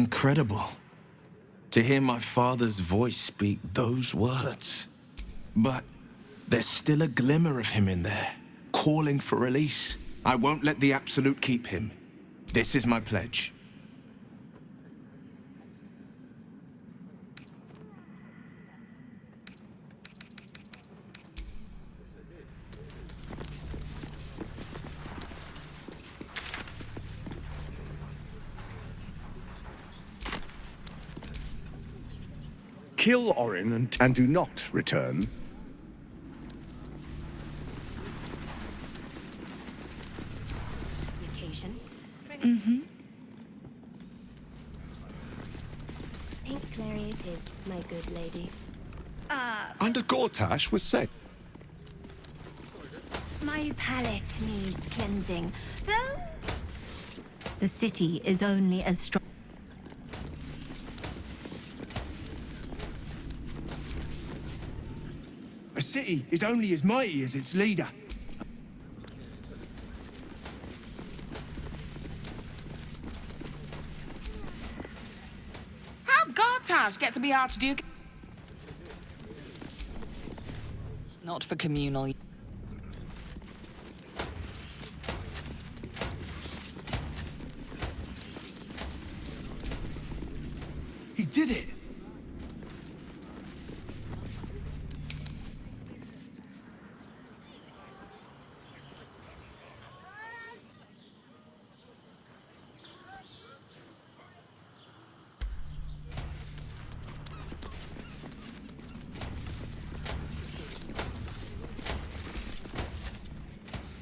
Incredible. To hear my father's voice speak those words. But there's still a glimmer of him in there, calling for release. I won't let the Absolute keep him. This is my pledge. Kill Orin and do not return. Pink clary it is, my good lady. And a Gortash was said. My palate needs cleansing, though the city is only as strong. A city is only as mighty as its leader. How'd Gartage get to be Archduke? Not for communal. He did it!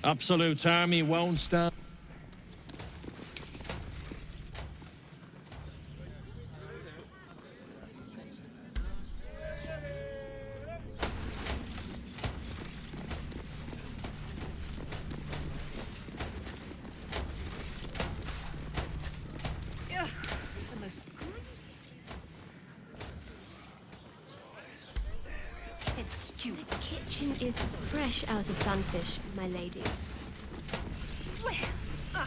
Absolute's army won't stand. It's stew. The kitchen is fresh out of sunfish, my lady. Well, I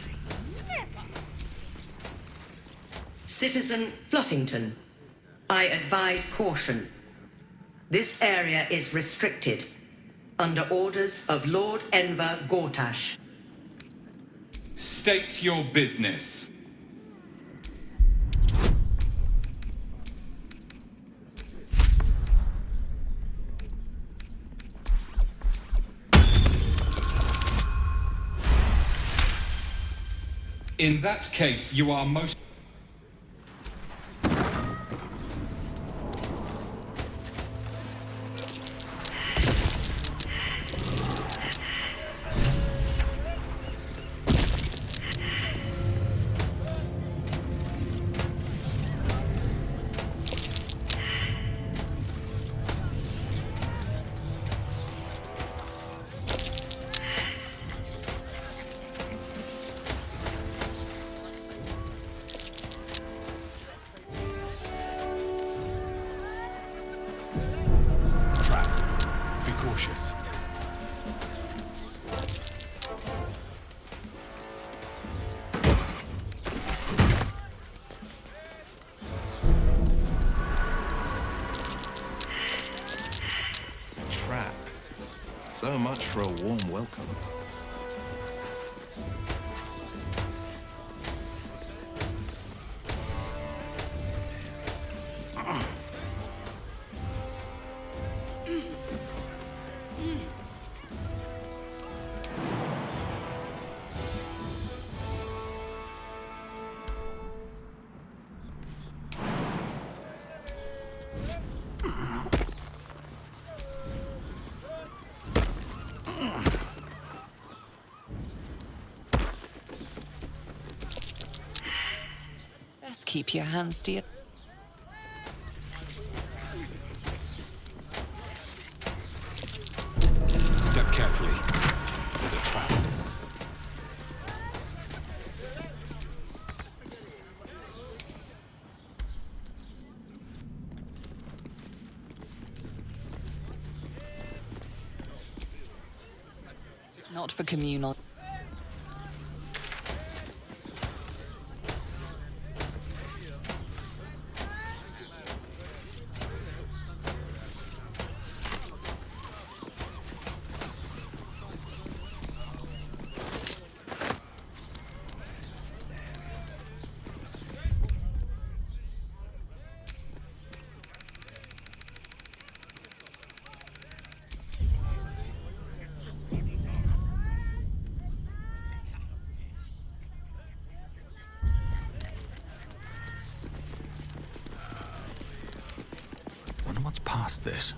never. Citizen Fluffington, I advise caution. This area is restricted, under orders of Lord Enver Gortash. State your business. In that case, you are most... So much for a warm welcome. Keep your hands to your... Step carefully. There's a trap. Not for communal. this?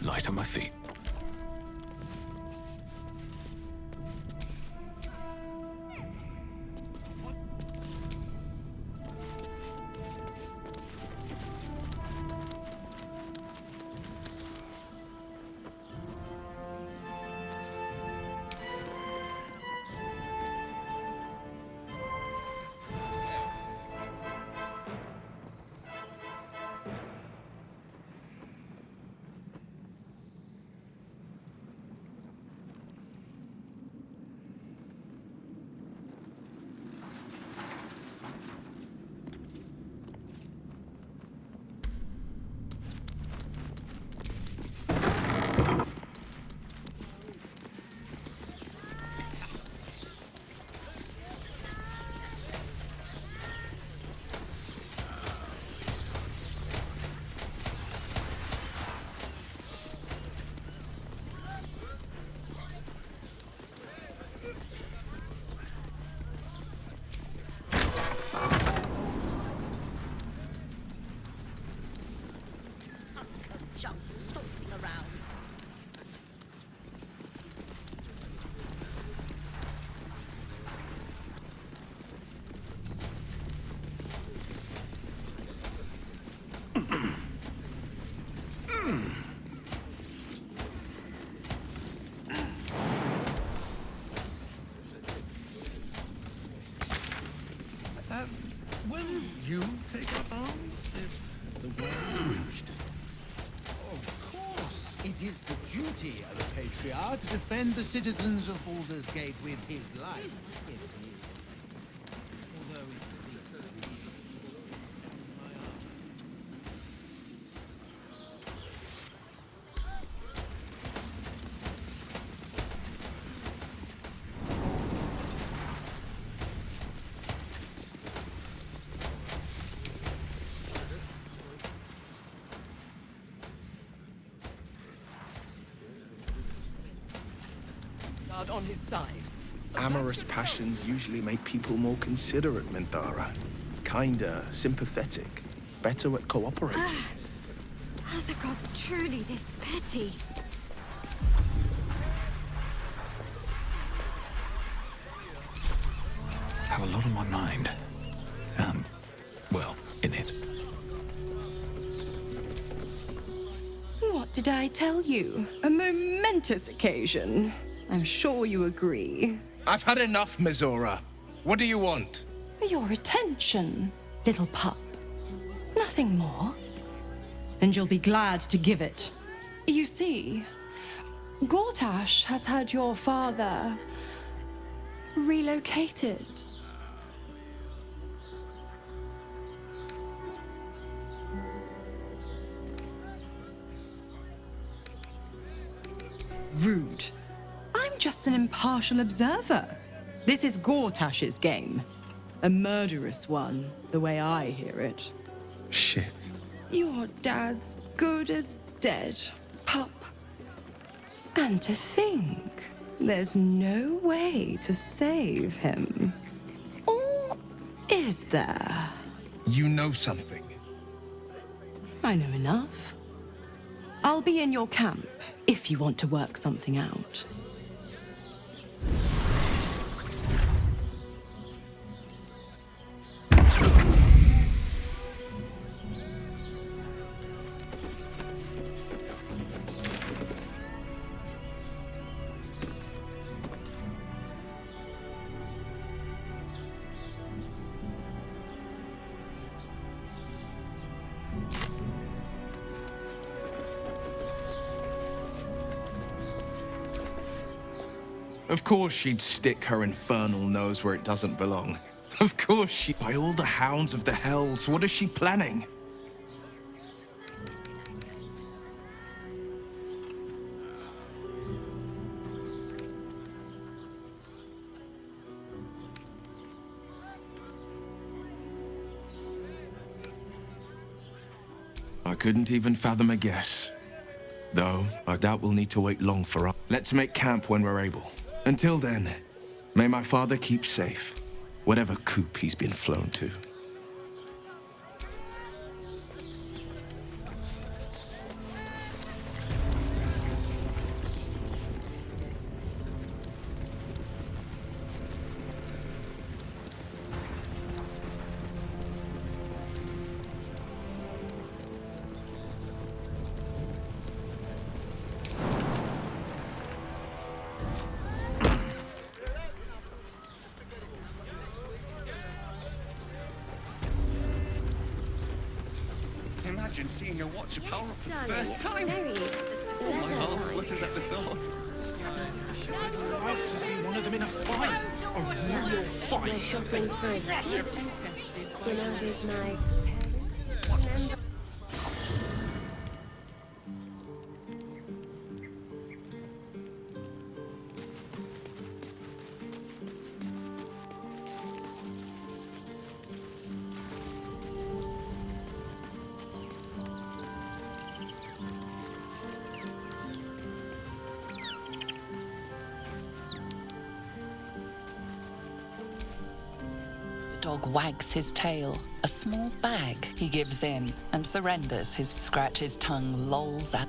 Light on my feet. Will you take up arms if the war is reached? Of course. It is the duty of a patriarch to defend the citizens of Baldur's Gate with his life. Although it speaks of me in my heart. On his side. Amorous passions usually make people more considerate, Minthara. Kinder, sympathetic, better at cooperating. Are the gods truly this petty? I have a lot on my mind. Well, in it. What did I tell you? A momentous occasion. I'm sure you agree. I've had enough, Mizora. What do you want? Your attention, little pup. Nothing more. And you'll be glad to give it. You see, Gortash has had your father relocated. Rude. I'm just an impartial observer. This is Gortash's game. A murderous one, the way I hear it. Shit. Your dad's good as dead, pup. And to think, there's no way to save him. Or is there? You know something. I know enough. I'll be in your camp if you want to work something out. Of course she'd stick her infernal nose where it doesn't belong. Of course she... By all the hounds of the hells, what is she planning? I couldn't even fathom a guess. Though, I doubt we'll need to wait long for us. Let's make camp when we're able. Until then, may my father keep safe, whatever coop he's been flown to. Imagine seeing a watch of power for the first time. Oh, my heart flutters at the thought. I'd love to see one of them in a fight. A real fight. We're shopping for a suit. Dinner with my... Dog wags his tail, a small bag he gives in, and surrenders his scratch his tongue, lolls at.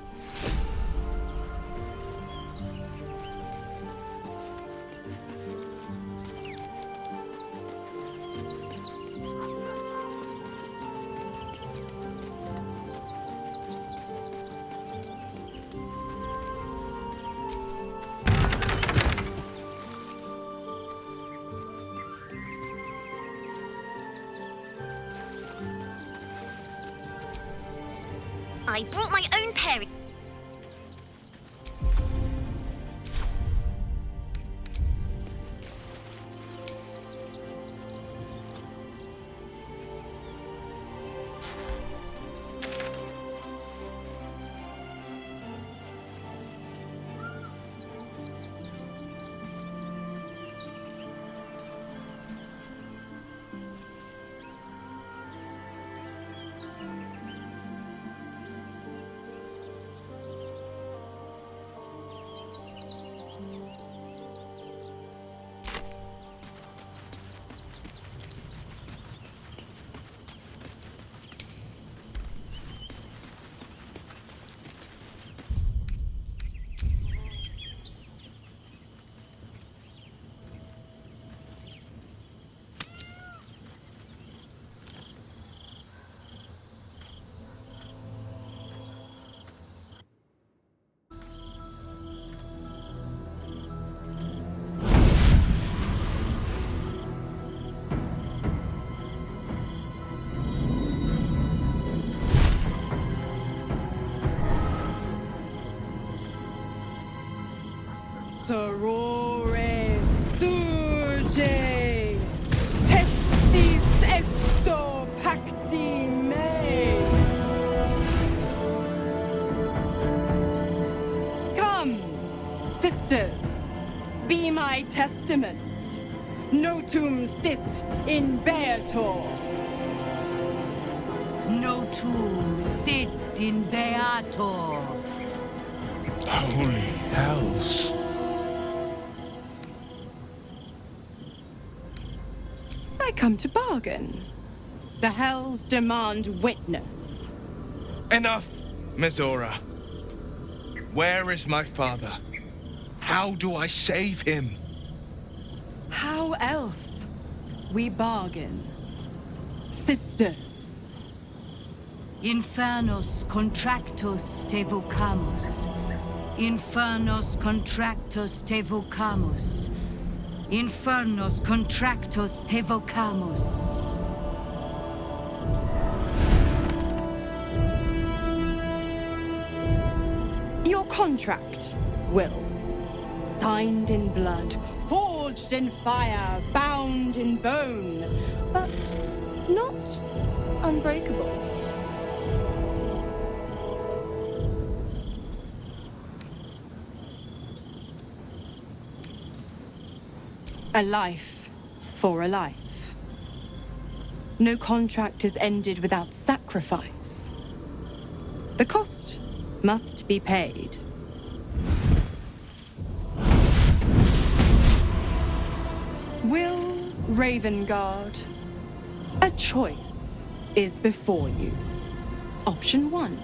I brought my own pair. Sorore surge, testis esto pacti me. Come, Be my testament. Notum sit in Beator. Notum sit in Beator. Holy hells. I come to bargain. The hells demand witness. Enough, Mizora. Where is my father? How do I save him? How else? We bargain. Sisters. Infernos contractos te vocamus. Infernos contractos te vocamus. Infernos contractos te vocamus. Your contract, Wyll. Signed in blood, forged in fire, bound in bone, but not unbreakable. A life for a life. No contract is ended without sacrifice. The cost must be paid. Wyll Ravengard, a choice is before you. Option 1.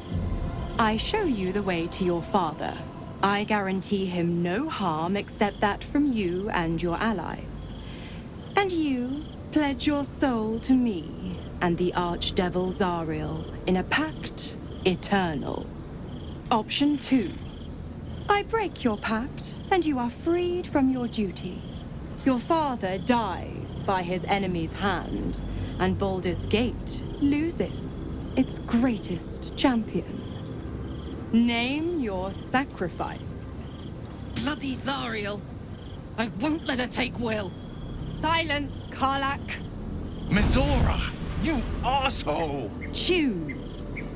I show you the way to your father. I guarantee him no harm except that from you and your allies. And you pledge your soul to me and the Archdevil Zariel in a pact eternal. Option 2. I break your pact, and you are freed from your duty. Your father dies by his enemy's hand, and Baldur's Gate loses its greatest champion. Name your sacrifice. Bloody Zariel! I won't let her take Wyll. Silence, Karlach. Mizora, you asshole! Choose.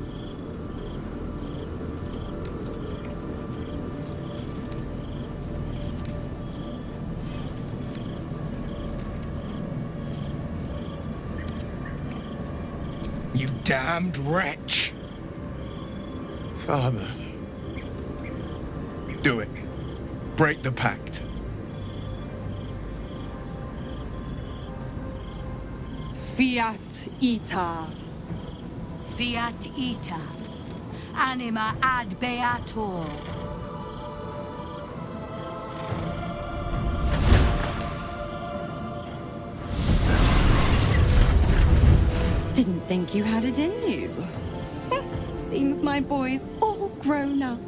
You damned wretch! Father. Do it. Break the pact. Fiat ita. Fiat ita. Anima ad beator. Didn't think you had it in you. Seems my boy's all grown up.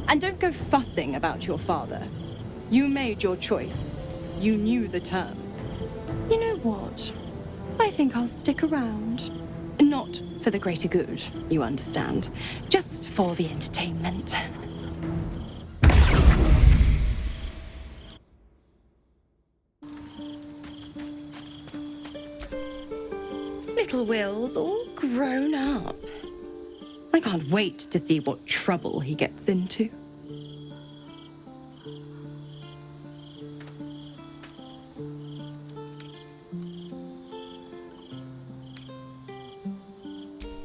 And don't go fussing about your father. You made your choice. You knew the terms. You know what? I think I'll stick around. Not for the greater good, you understand. Just for the entertainment. Little Wyll's all grown up. I can't wait to see what trouble he gets into.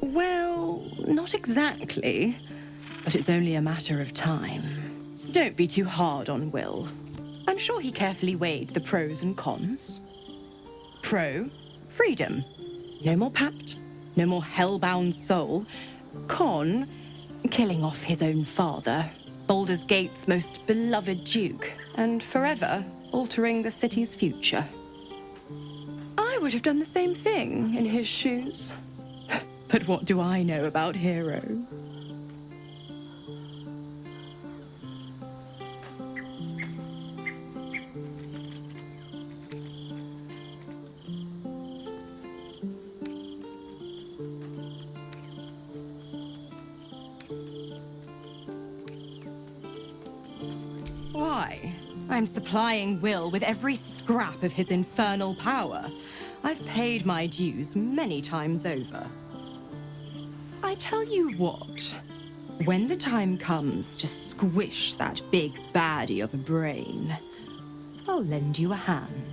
Well, not exactly, but it's only a matter of time. Don't be too hard on Wyll. I'm sure he carefully weighed the pros and cons. Pro, freedom. No more pact, no more hellbound soul. Con, killing off his own father, Baldur's Gate's most beloved duke, and forever altering the city's future. I would have done the same thing in his shoes. But what do I know about heroes? Why? I'm supplying Wyll with every scrap of his infernal power. I've paid my dues many times over. I tell you what, when the time comes to squish that big baddie of a brain, I'll lend you a hand.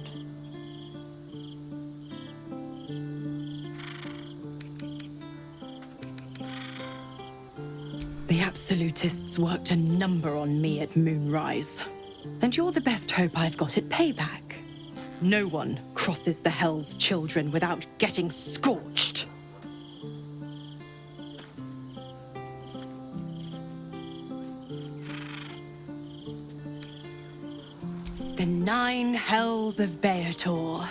The Absolutists worked a number on me at Moonrise. And you're the best hope I've got at payback. No one crosses the Hell's Children without getting scorched. The 9 Hells of Beator.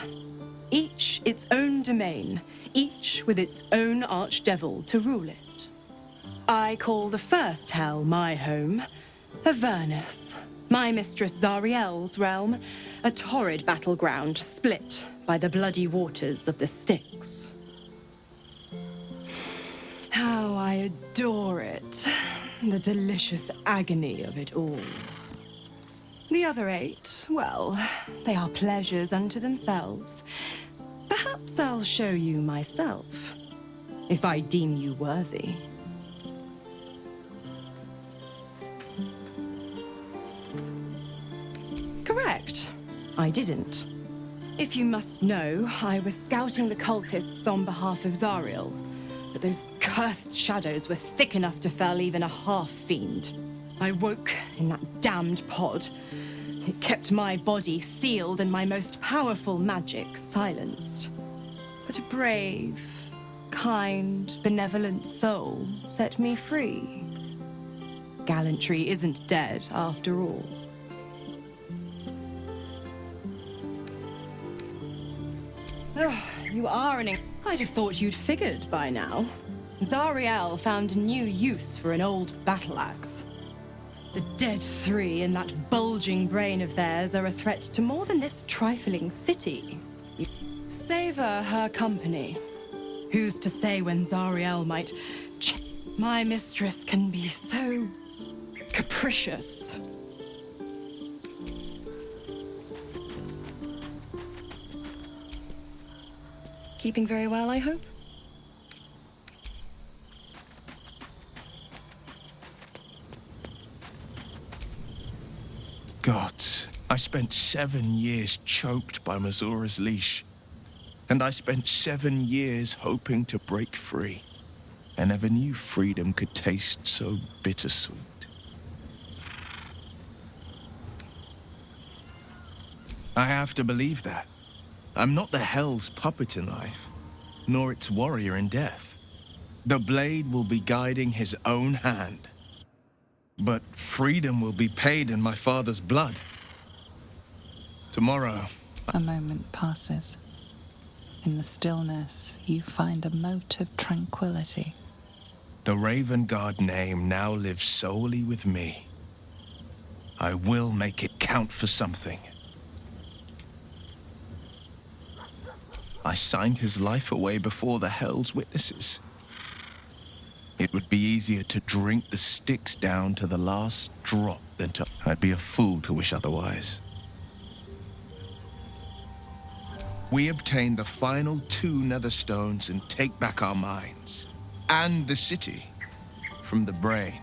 Each its own domain, each with its own archdevil to rule it. I call the first hell my home, Avernus, my mistress Zariel's realm, a torrid battleground split by the bloody waters of the Styx. How I adore it, the delicious agony of it all. The other 8, well, they are pleasures unto themselves. Perhaps I'll show you myself, if I deem you worthy. Correct. I didn't. If you must know, I was scouting the cultists on behalf of Zariel, but those cursed shadows were thick enough to fell even a half-fiend. I woke in that damned pod. It kept my body sealed and my most powerful magic silenced. But a brave, kind, benevolent soul set me free. Gallantry isn't dead after all. You are I'd have thought you'd figured by now. Zariel found a new use for an old battle axe. The dead 3 in that bulging brain of theirs are a threat to more than this trifling city. Savor her company. Who's to say when Zariel might... My mistress can be so... capricious. Keeping very well, I hope? Gods, I spent 7 years choked by Mizora's leash. And I spent 7 years hoping to break free. I never knew freedom could taste so bittersweet. I have to believe that. I'm not the Hell's puppet in life, nor its warrior in death. The blade will be guiding his own hand. But freedom will be paid in my father's blood. Tomorrow... A moment passes. In the stillness, you find a mote of tranquility. The Raven Guard name now lives solely with me. I will make it count for something. I signed his life away before the Hell's witnesses. It would be easier to drink the Styx down to the last drop than to... I'd be a fool to wish otherwise. We obtain the final 2 Netherstones and take back our minds. And the city from the brain.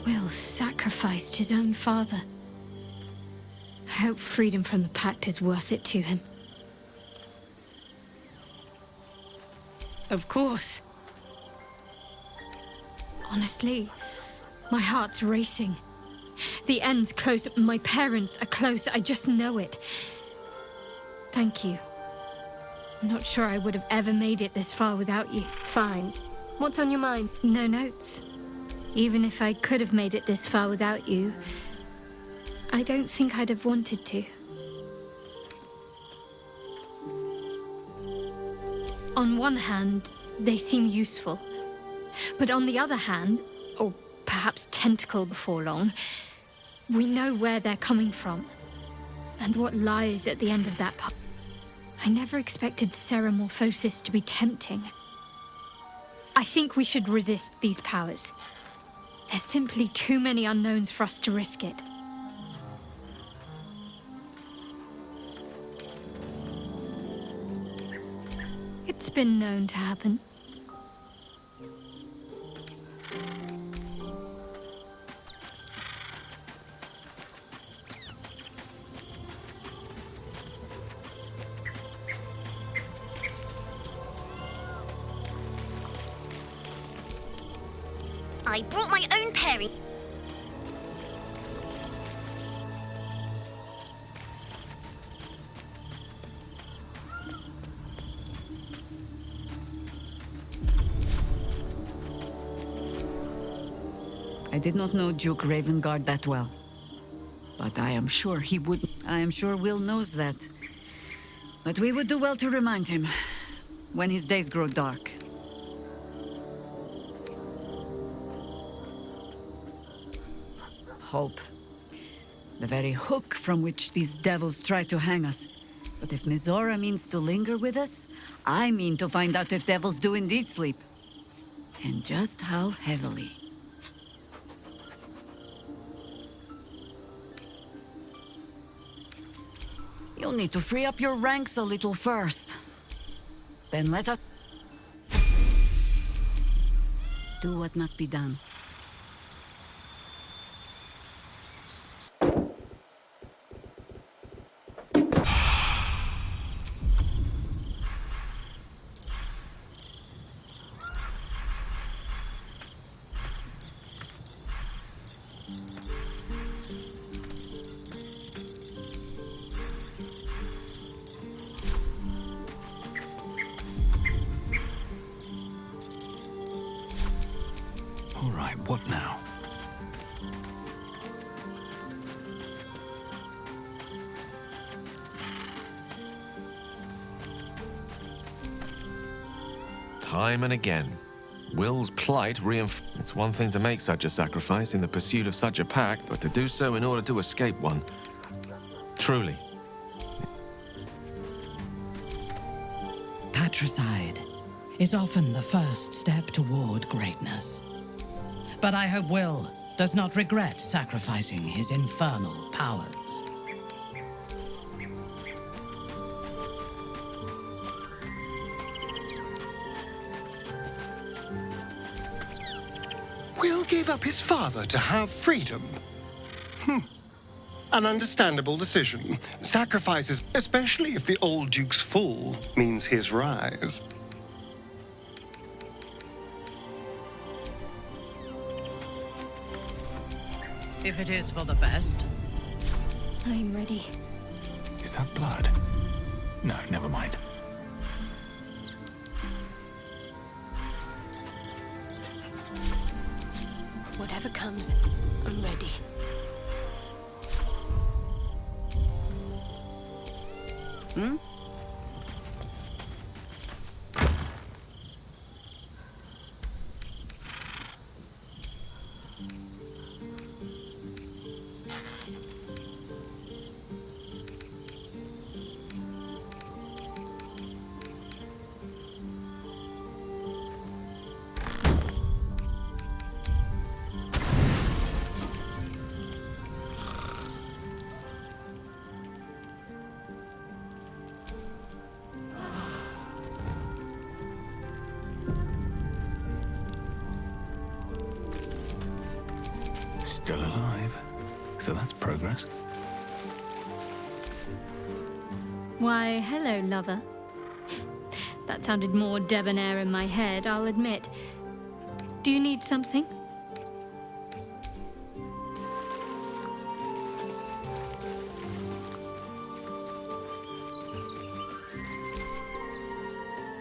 Wyll sacrificed his own father. I hope freedom from the Pact is worth it to him. Of course. Honestly, my heart's racing. The end's close, my parents are close, I just know it. Thank you. I'm not sure I would have ever made it this far without you. Fine. What's on your mind? No notes. Even if I could have made it this far without you, I don't think I'd have wanted to. On one hand, they seem useful. But on the other hand, or perhaps tentacle before long, we know where they're coming from, and what lies at the end of that path. I never expected ceremorphosis to be tempting. I think we should resist these powers. There's simply too many unknowns for us to risk it. It's been known to happen. I brought my own pairing. I did not know Duke Ravengard that well. But I am sure he would. I am sure Wyll knows that. But we would do well to remind him when his days grow dark. Hope. The very hook from which these devils try to hang us. But if Mizora means to linger with us, I mean to find out if devils do indeed sleep. And just how heavily. You'll need to free up your ranks a little first. Then let us do what must be done. All right, what now? Time and again, Wyll's plight It's one thing to make such a sacrifice in the pursuit of such a pact, but to do so in order to escape one. Truly. Patricide is often the first step toward greatness. But I hope Wyll does not regret sacrificing his infernal powers. Wyll gave up his father to have freedom. An understandable decision. Sacrifices, especially if the old Duke's fall means his rise. If it is for the best. I'm ready. Is that blood? No, never mind. Whatever comes, I'm ready. Hmm? Still alive. So that's progress. Why, hello, lover. That sounded more debonair in my head, I'll admit. Do you need something?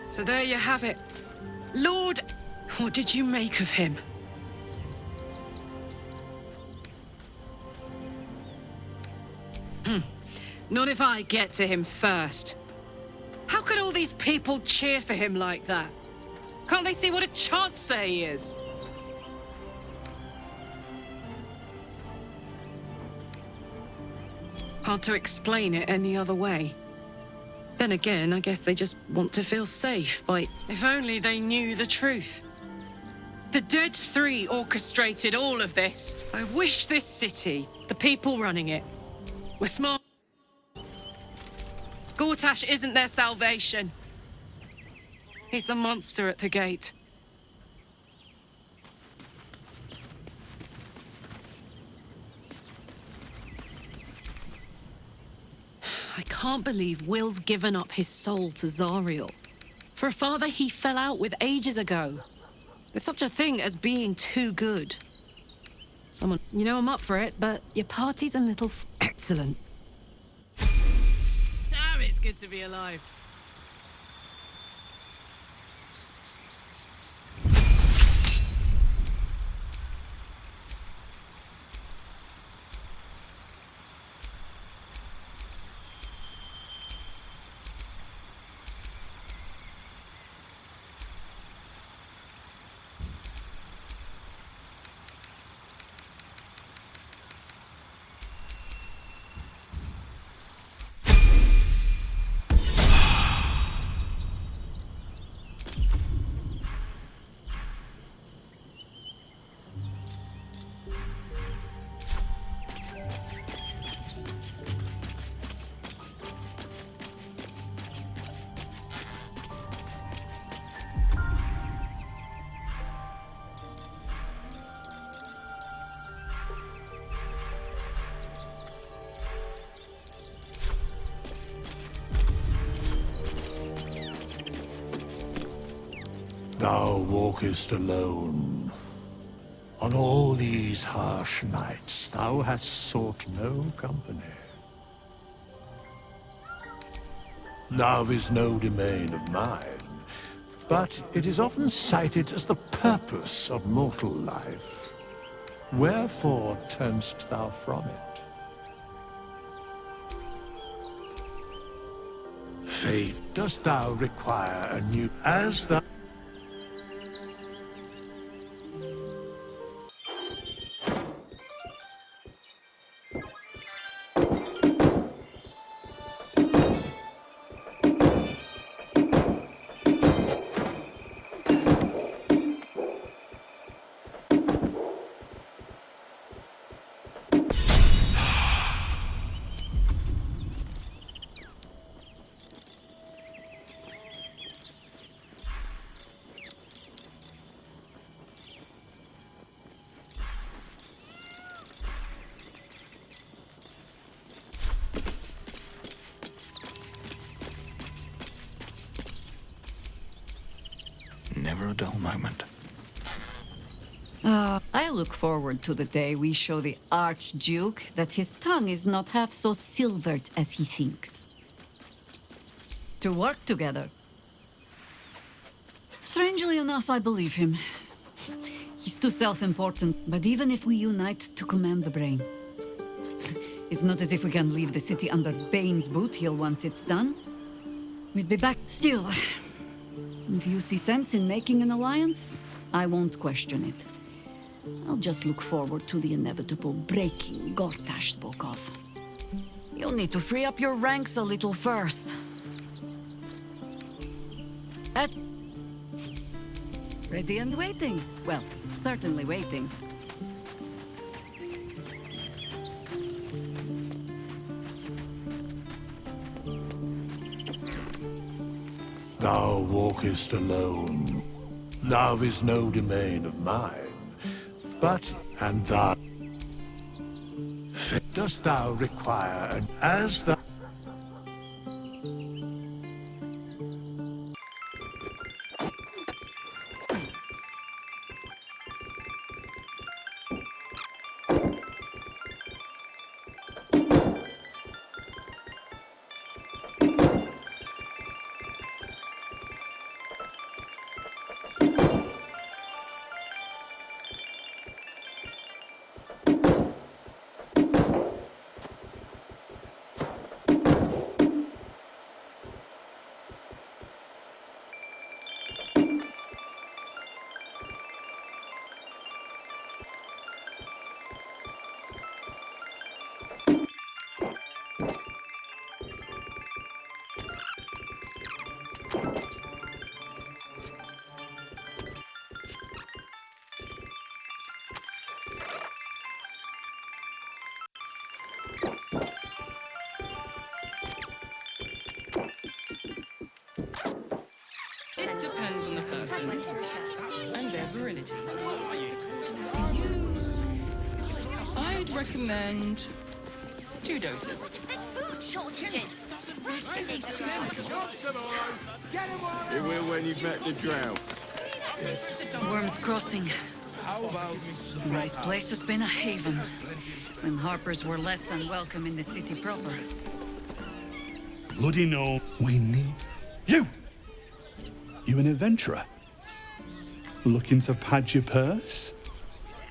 So there you have it. Lord, what did you make of him? Not if I get to him first. How could all these people cheer for him like that? Can't they see what a chancer he is? Hard to explain it any other way. Then again, I guess they just want to feel safe by... If only they knew the truth. The Dead Three orchestrated all of this. I wish this city, the people running it, were smart. Gortash isn't their salvation. He's the monster at the gate. I can't believe Wyll's given up his soul to Zariel. For a father he fell out with ages ago. There's such a thing as being too good. Someone, you know I'm up for it, but your party's a little excellent. Damn, it's good to be alive. Thou walkest alone. On all these harsh nights, thou hast sought no company. Love is no domain of mine, but it is often cited as the purpose of mortal life. Wherefore turnst thou from it? Fate, dost thou require a new... as thou... Never a dull moment. I look forward to the day we show the Archduke that his tongue is not half so silvered as he thinks. To work together. Strangely enough, I believe him. He's too self-important, but even if we unite to command the brain, it's not as if we can leave the city under Bane's boot heel once it's done. We'd be back still. If you see sense in making an alliance, I won't question it. I'll just look forward to the inevitable breaking Gortash spoke of. You'll need to free up your ranks a little first. Ready and waiting. Well, certainly waiting. Thou walkest alone. Love is no domain of mine, but, and thou... Dost thou require an... as thou... and their virility. I'd recommend 2 doses. There's food shortages. You will when you've met the drow. Worm's Crossing. This place has been a haven, when Harpers were less than welcome in the city proper. Bloody no. We need... You! You an adventurer? Looking to pad your purse?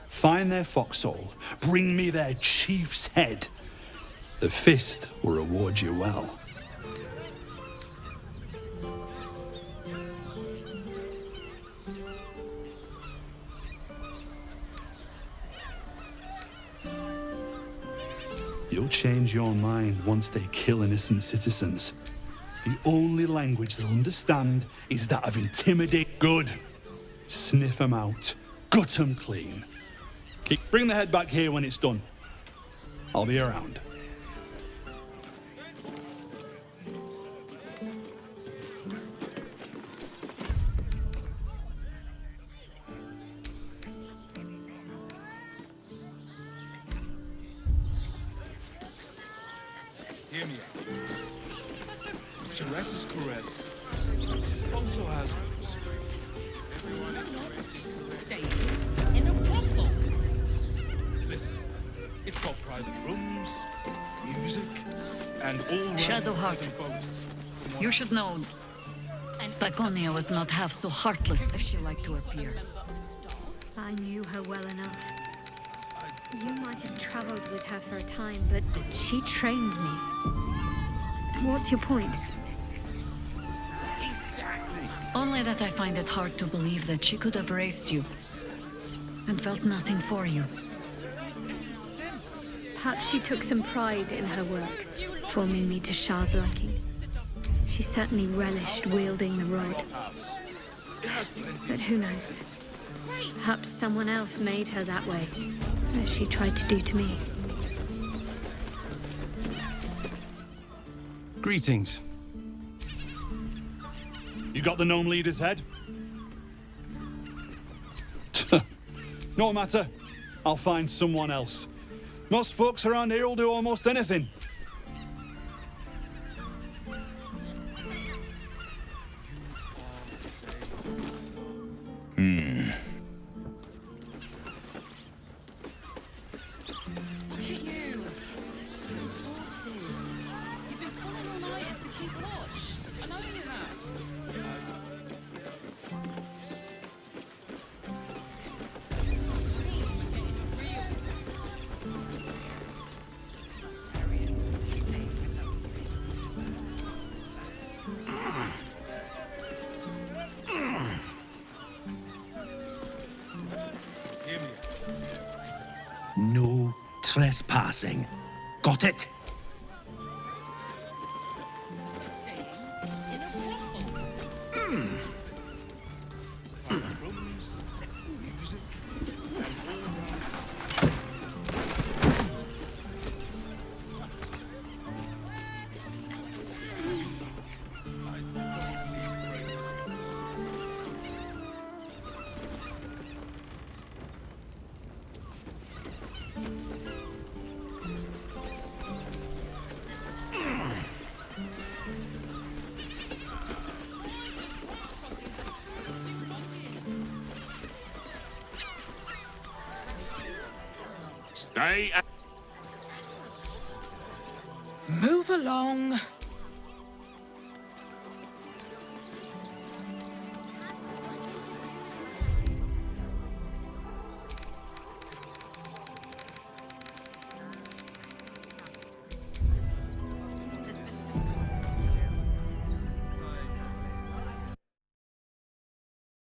Find their foxhole. Bring me their chief's head. The fist will reward you well. You'll change your mind once they kill innocent citizens. The only language they'll understand is that of intimidate. Good. Sniff them out. Gut them clean. Bring the head back here when it's done. I'll be around. Hear me out. Jerez's caress also has roots. Stay in a brothel. Listen, it's got private rooms, music, and all Shadowheart, you should know Laconia was not half so heartless as she liked to appear. I knew her well enough. You might have traveled with her for a time, but she trained me. What's your point? Only that I find it hard to believe that she could have raised you and felt nothing for you. Perhaps she took some pride in her work, forming me to Shah's liking. She certainly relished wielding the rod. But who knows? Perhaps someone else made her that way, as she tried to do to me. Greetings. You got the gnome leader's head? No matter. I'll find someone else. Most folks around here will do almost anything. Look at you. You're exhausted. You've been pulling all-nighters to keep watch. I know you have. No trespassing. Got it? Move along.